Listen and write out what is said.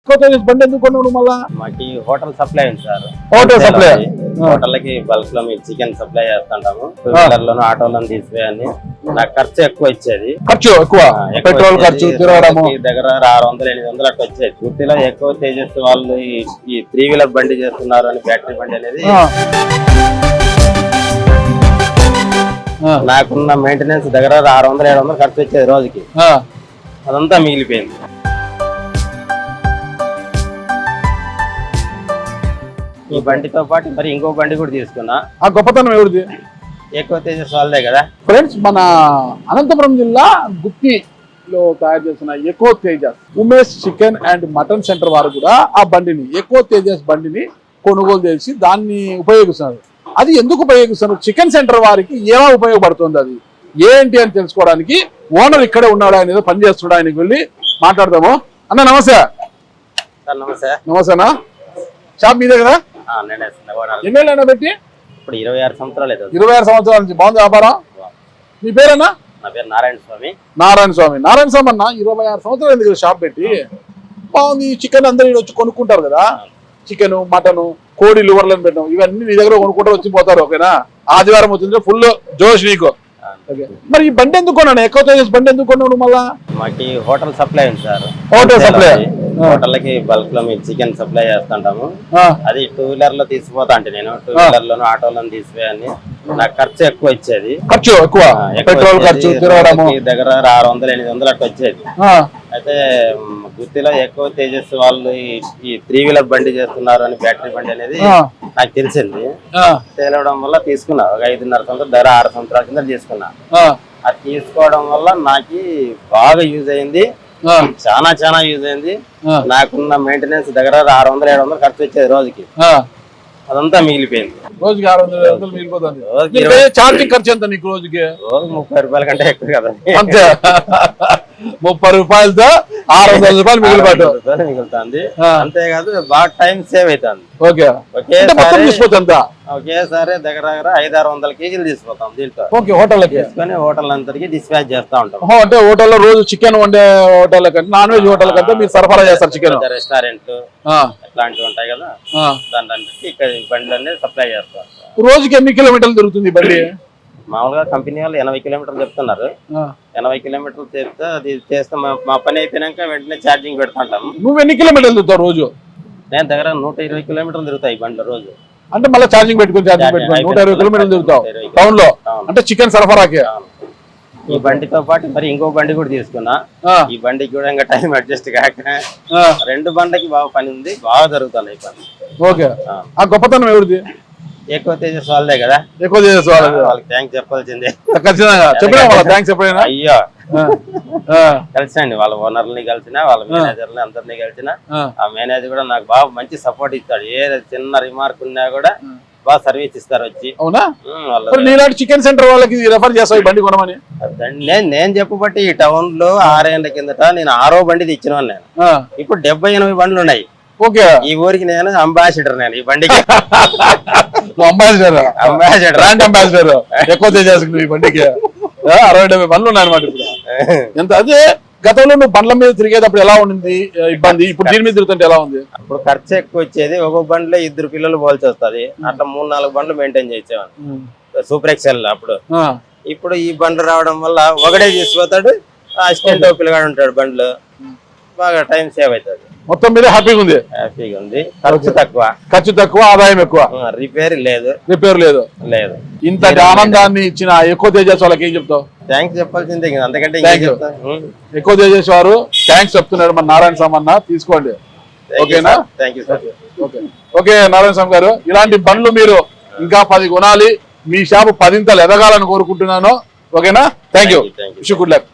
బండి ఎందుకు కొన్నావు మళ్ళా? మాకి హోటల్ సప్లై ఉంది సార్. హోటల్ సప్లై హోటల్కి బల్క్ లో మేము చికెన్ సప్లై చేస్తుంటాము. టూ వీలర్ లోను ఆటోలను తీసిపోయాన్ని నాకు ఖర్చు ఎక్కువ వచ్చేది. ఖర్చు ఎక్కువ, పెట్రోల్ ఖర్చు తిరగడము దగ్గర 600-800 అట్లా వచ్చేది. గుర్తిలో ఎక్కువ తేజస్ వాళ్ళు ఈ 3 వీలర్ బండి చేస్తున్నారు అని బ్యాటరీ బండి అనేది నాకున్న మెయింటెనెన్స్ దగ్గర 600-700 ఖర్చు వచ్చేది రోజుకి. అదంతా మిగిలిపోయింది. ఈ బండితో పాటు మరి ఇంకో బండి కూడా తీసుకున్నా. ఆ గొప్పతనం ఎవరిది? ఎక్కువ తేజస్ వాళ్ళదే కదా. ఫ్రెండ్స్, మన అనంతపురం జిల్లా గుత్తిలో తయారు చేసిన ఎక్కువ Tejas Umesh chicken and mutton centre వారు కూడా ఆ బండిని ఎక్కువ తేజస్ బండిని కొనుగోలు చేసి దాన్ని ఉపయోగిస్తున్నారు. అది ఎందుకు ఉపయోగిస్తున్నారు, చికెన్ సెంటర్ వారికి ఏమో ఉపయోగపడుతుంది, అది ఏంటి అని తెలుసుకోవడానికి ఓనర్ ఇక్కడే ఉన్నాడు, ఆయన ఏదో పని చేస్తున్నాడు, ఆయనకి వెళ్ళి మాట్లాడదాము. అన్న నమస్తే. నమస్తే. నమస్తేనా, షాప్ మీదే కదా? ఎన్నేళ్ళైనా పెట్టి? ఇప్పుడు 26 సంవత్సరాలు. 26 సంవత్సరాల నుంచి బాగుంది వ్యాపారం. మీ పేరన్నా? నా పేరు నారాయణ స్వామి. నారాయణ స్వామి. నారాయణ స్వామి అన్న 26 సంవత్సరాలు ఎందుకు షాప్ పెట్టి? బాగుంది. చికెన్ అందరూ వచ్చి కొనుక్కుంటారు కదా, చికెన్ మటన్ కోడి లివర్లను పెట్టడం ఇవన్నీ నీ దగ్గర కొనుక్కుంటారు, వచ్చి పోతారు. ఓకేనా? ఆదివారం వచ్చింది ఫుల్ జోష్ నీకు. మరి ఈ బండి ఎందుకు కొన్నాను, ఎక్కువ తేజస్ బండి ఎందుకు కొన్నావు మళ్ళా? మాకి హోటల్ సప్లై ఉంది సార్. Hotel supply. హోటల్కి బల్క్ లో మేము చికెన్ సప్లై చేస్తుంటాము. అది 2 వీలర్ లో తీసిపోతా అంటే నేను 2 వీలర్ లోను ఆటోలను తీసిపోయాన్ని నాకు ఖర్చు ఎక్కువ వచ్చేది. ఖర్చు ఎక్కువ, పెట్రోల్ ఖర్చు తిరగడము దగ్గర 600-800 అట్లా వచ్చేది. అయితే గుత్తిలో ఎక్కువ తేజస్ వాళ్ళు ఈ 3 వీలర్ బండి చేస్తున్నారు అని బ్యాటరీ బండి అనేది నాకు తెలిసింది. తేలవడం వల్ల తీసుకున్నా. ఒక 5.5 సంవత్సరాలు దగ్గర 6 సంవత్సరాల కింద తీసుకున్నా. అది తీసుకోవడం వల్ల నాకు బాగా యూజ్ అయింది, చాలా యూజ్ అయింది. నాకున్న మెయింటెనెన్స్ దగ్గర 600-700 ఖర్చు వచ్చేది రోజుకి. అదంతా మిగిలిపోయింది. రోజుకి 600-700 మిగిలిపోతుంది. చార్జింగ్ ఖర్చు ఎంత నీకు రోజుకి? రోజు 30 రూపాయల కంటే ఎక్కువ కదా. అంతే, 30 రూపాయలతో 600 రూపాయలు మిగులుతుంది. అంతేకాదు బాగా టైం సేవ్ అవుతుంది. ఒకేసారి దగ్గర 500-600 కేజీలు తీసుకుపోతాం దీంట్లో. హోటల్ అంతటికి డిస్పాచ్ చేస్తా ఉంటాం. అంటే హోటల్లో రోజు చికెన్ వండే హోటల్ కంటే నాన్ వెజ్ హోటల్ కంటే మీరు సరఫరా చేస్తారు చికెన్? రెస్టారెంట్ ఇట్లాంటివి ఉంటాయి కదా, దాంట్లో ఇక్కడ బండ్లన్నీ సప్లై చేస్తాం. రోజుకి ఎన్ని కిలోమీటర్లు తిరుగుతుంది బండి? మామూలుగా కంపెనీ వాళ్ళు 80 కిలోమీటర్లు చెప్తున్నారు. 80 కిలోమీటర్లు చెప్తే అది చేస్తే మా పని అయిపోయినాక వెంటనే ఛార్జింగ్ పెడుతుంటాం. నువ్వు ఎన్ని కిలోమీటర్లు తిరుగుతావు రోజు? నేను దగ్గర 120 కిలోమీటర్లు తిరుగుతాయి బండ్లు రోజు. అంటే మళ్ళీ ఛార్జింగ్ పెట్టుకుని 120 కిలోమీటర్లు తిరుగుతావు టౌన్ లో, అంటే చికెన్ సరఫరాకి. ఈ బండితో పాటు మరి ఇంకో బండి కూడా తీసుకున్నా. ఈ బండికి కూడా ఇంకా టైం అడ్జస్ట్ కాక 2 బండ్లకి బాగా పని ఉంది, బాగా జరుగుతున్నాయి పని. ఓకే. ఆ గొప్పతనం ఎవరిది? ఎక్కువ తేజస్ వాళ్ళదే కదా. ఎక్కువ తేజస్ వాళ్ళకి థ్యాంక్స్ చెప్పాల్సిందే. అయ్యో కలిసినండి, వాళ్ళ ఓనర్ని కలిసిన, వాళ్ళ మేనేజర్ని అందరినీ కలిసిన. ఆ మేనేజర్ కూడా నాకు బాగా మంచి సపోర్ట్ ఇస్తాడు. ఏ చిన్న రిమార్క్ ఉన్నా కూడా బాగా సర్వీస్ ఇస్తారు వచ్చి. అవునా? చికెన్ సెంటర్ వాళ్ళకి రెఫర్ చేస్తావు బండి కొనమని? నేను చెప్పబట్టి ఈ టౌన్ లో 6 ఏళ్ల కిందట నేను 6వ బండి తెచ్చిన నేను. ఇప్పుడు 70-80 బండ్లు ఉన్నాయి. ఓకే. ఈ ఊరికి నేను అంబాసిడర్, నేను ఈ బండికి అంబాసిడర్ అంబాసిడర్ ఎక్కువ చేసుకున్నావు ఈ బండికి. 60-70 బండ్లు ఉన్నాయి అనమాట ఇప్పుడు. ఎంత అదే గతంలో నువ్వు బండ్ల మీద తిరిగేటప్పుడు ఎలా ఉంది ఇబ్బంది, ఇప్పుడు దీని మీద తిరుగుతుంటే ఎలా ఉంది? అప్పుడు ఖర్చు ఎక్కువ వచ్చేది. ఒక బండిలో 2 పిల్లలు పోల్చి వస్తుంది. అట్లా 3-4 బండ్లు మెయింటైన్ చేసేవాడు సూపర్ ఎక్సెల్ అప్పుడు. ఇప్పుడు ఈ బండ్లు రావడం వల్ల ఒకటే తీసుకుపోతాడు, అసిస్టెంట్ పిల్లగాడు ఉంటాడు బండ్లు. బాగా టైం సేవ్ అవుతుంది. మొత్తం మీద హ్యాపీగా ఉంది. ఖర్చు తక్కువ ఆదాయం ఎక్కువ. రిపేర్ లేదు. ఇంతటి ఆనందాన్ని ఇచ్చిన ఎక్కువ తేజస్ వాళ్ళకి ఏం చెప్తావు? థ్యాంక్స్ చెప్పాల్సిందే, అంతకంటే ఎక్కువ తేజస్ వారు థ్యాంక్స్ చెప్తున్నారు. మన నారాయణ స్వామి అన్న తీసుకోండి. ఓకేనా? ఓకే నారాయణ స్వామి గారు, ఇలాంటి బండ్లు మీరు ఇంకా 10 కొనాలి, మీ షాపు 10 ఇంతలు ఎదగాలని కోరుకుంటున్నాను. ఓకేనా? Thank you. Good luck.